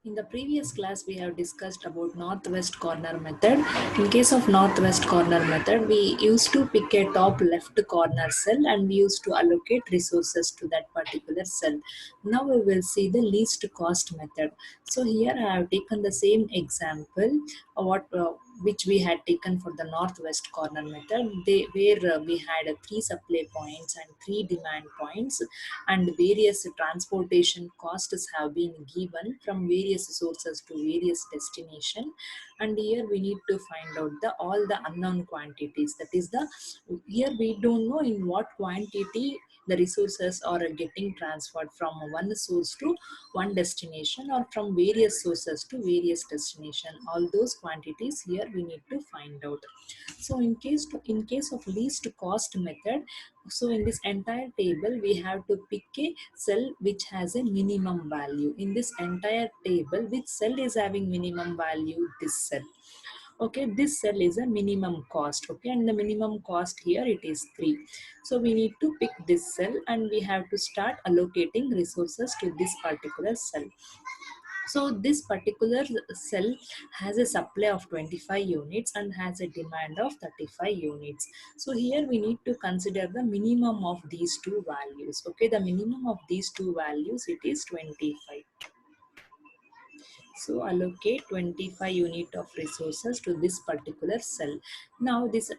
In the previous class, we have discussed about northwest corner method. In case of northwest corner method, we used to pick a top left corner cell and we used to allocate resources to that particular cell. Now we will see the least cost method. So here I have taken the same example, which we had taken for the northwest corner method, where we had three supply points and three demand points, and various transportation costs have been given from various sources to various destination. And here we need to find out the all the unknown quantities. That is the here we don't know in what quantity the resources are getting transferred from one source to one destination, or from various sources to various destination. All those quantities here we need to find out. So in case of least cost method, so in this entire table we have to pick a cell which has a minimum value. In this entire table, which cell is having minimum value? This cell. Okay, this cell is a minimum cost. Okay, and the minimum cost here it is 3. So we need to pick this cell and we have to start allocating resources to this particular cell. So this particular cell has a supply of 25 units and has a demand of 35 units. So here we need to consider the minimum of these two values. Okay, the minimum of these two values, it is 25. So allocate 25 unit of resources to this particular cell. Now this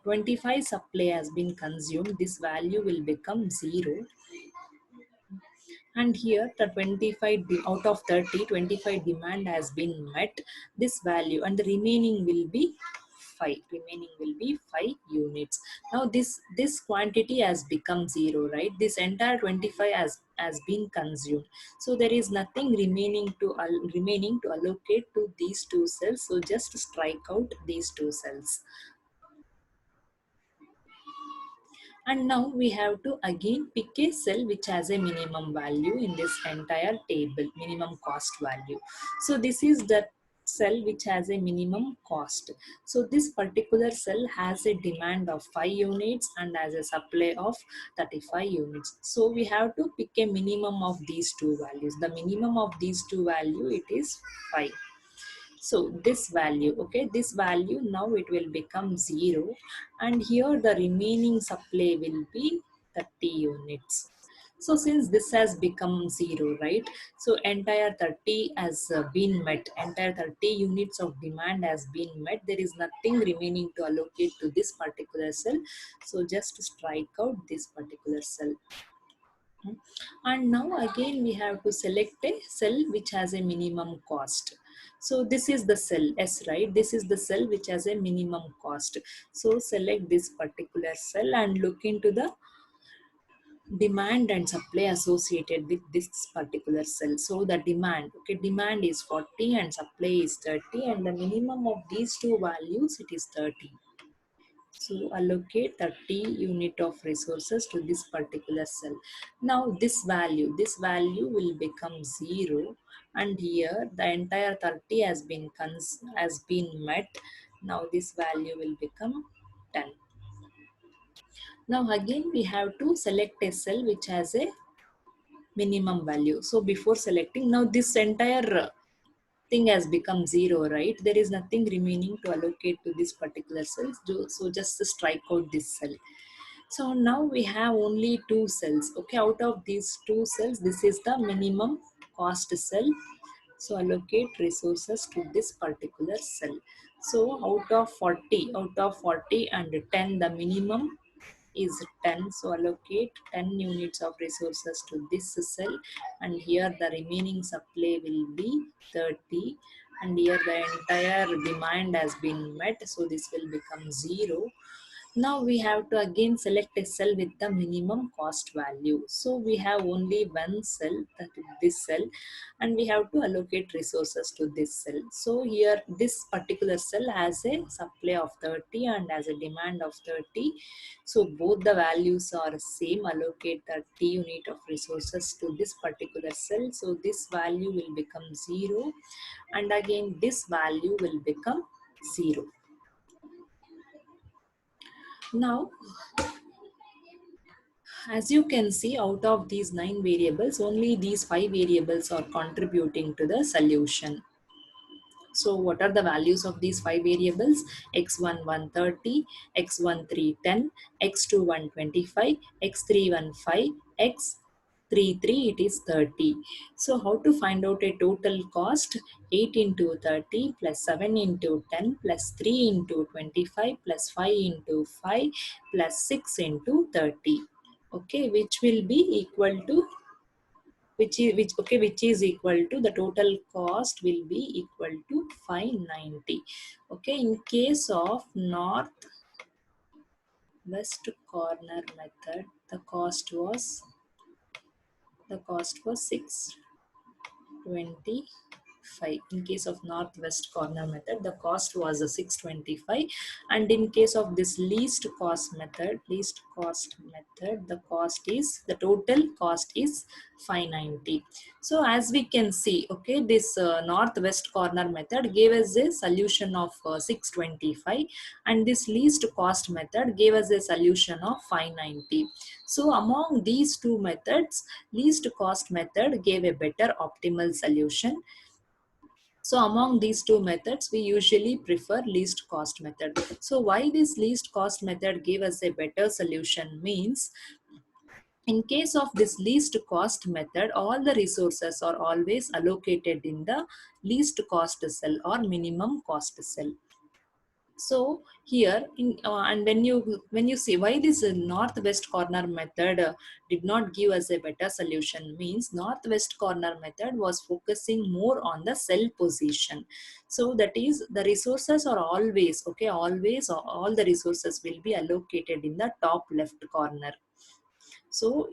25 supply has been consumed. This value will become 0. And here the 25 out of 30, 25 demand has been met, this value, and the remaining will be 5. Remaining will be 5 units. Now this quantity has become 0, right? This entire 25 has been consumed. So there is nothing remaining to allocate to these two cells. So just strike out these two cells. And now we have to again pick a cell which has a minimum value in this entire table, minimum cost value. So this is the cell which has a minimum cost. So this particular cell has a demand of 5 units and has a supply of 35 units. So we have to pick a minimum of these two values. The minimum of these two value, it is 5. So this value, okay, this value now it will become 0, and here the remaining supply will be 30 units. So since this has become 0, right, so entire 30 has been met, entire 30 units of demand has been met. There is nothing remaining to allocate to this particular cell. So just strike out this particular cell. And now again we have to select a cell which has a minimum cost. So this is the cell S, right? This is the cell which has a minimum cost. So select this particular cell and look into the demand and supply associated with this particular cell. So the demand, okay, demand is 40 and supply is 30, and the minimum of these two values, it is 30. So allocate 30 unit of resources to this particular cell. Now this value will become 0, and here the entire 30 has been met. Now this value will become 10. Now again we have to select a cell which has a minimum value. So before selecting, now this entire thing has become 0, right? There is nothing remaining to allocate to this particular cell. So just strike out this cell. So now we have only two cells. Okay, out of these two cells, this is the minimum cost cell. So allocate resources to this particular cell. So out of 40 and 10, the minimum is 10. So allocate 10 units of resources to this cell, and here the remaining supply will be 30, and here the entire demand has been met. So this will become 0. Now we have to again select a cell with the minimum cost value. So we have only one cell, that is this cell, and we have to allocate resources to this cell. So here this particular cell has a supply of 30 and has a demand of 30. So both the values are same. Allocate 30 unit of resources to this particular cell. So this value will become 0, and again this value will become 0. Now As you can see, out of these 9 variables, only these 5 variables are contributing to the solution. So what are the values of these 5 variables? X1 130, X1 310, X2 125, X3 15, X3 3 it is 30. So how to find out a total cost? 8 into 30 plus 7 into 10 plus 3 into 25 plus 5 into 5 plus 6 into 30. Okay, which will be equal to which is equal to the total cost will be equal to 590. Okay, in case of north west corner method, the cost was 625. In case of northwest corner method, the cost was a 625, and in case of this least cost method, the total cost is 590. So as we can see, okay, this northwest corner method gave us a solution of 625, and this least cost method gave us a solution of 590. So among these two methods, least cost method gave a better optimal solution. So among these two methods, we usually prefer least cost method. So why this least cost method gave us a better solution means, in case of this least cost method, all the resources are always allocated in the least cost cell or minimum cost cell. So here and when you see why this northwest corner method did not give us a better solution means, northwest corner method was focusing more on the cell position. So that is, the resources are always, okay, always all the resources will be allocated in the top left corner. So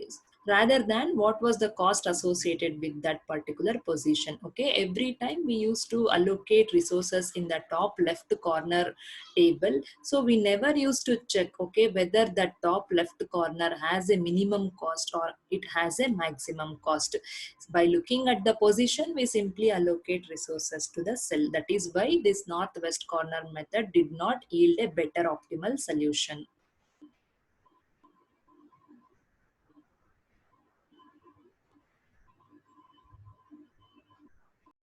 rather than what was the cost associated with that particular position. Okay, every time we used to allocate resources in the top left corner table, so we never used to check, okay, whether that top left corner has a minimum cost or it has a maximum cost. By looking at the position, we simply allocate resources to the cell. That is why this northwest corner method did not yield a better optimal solution.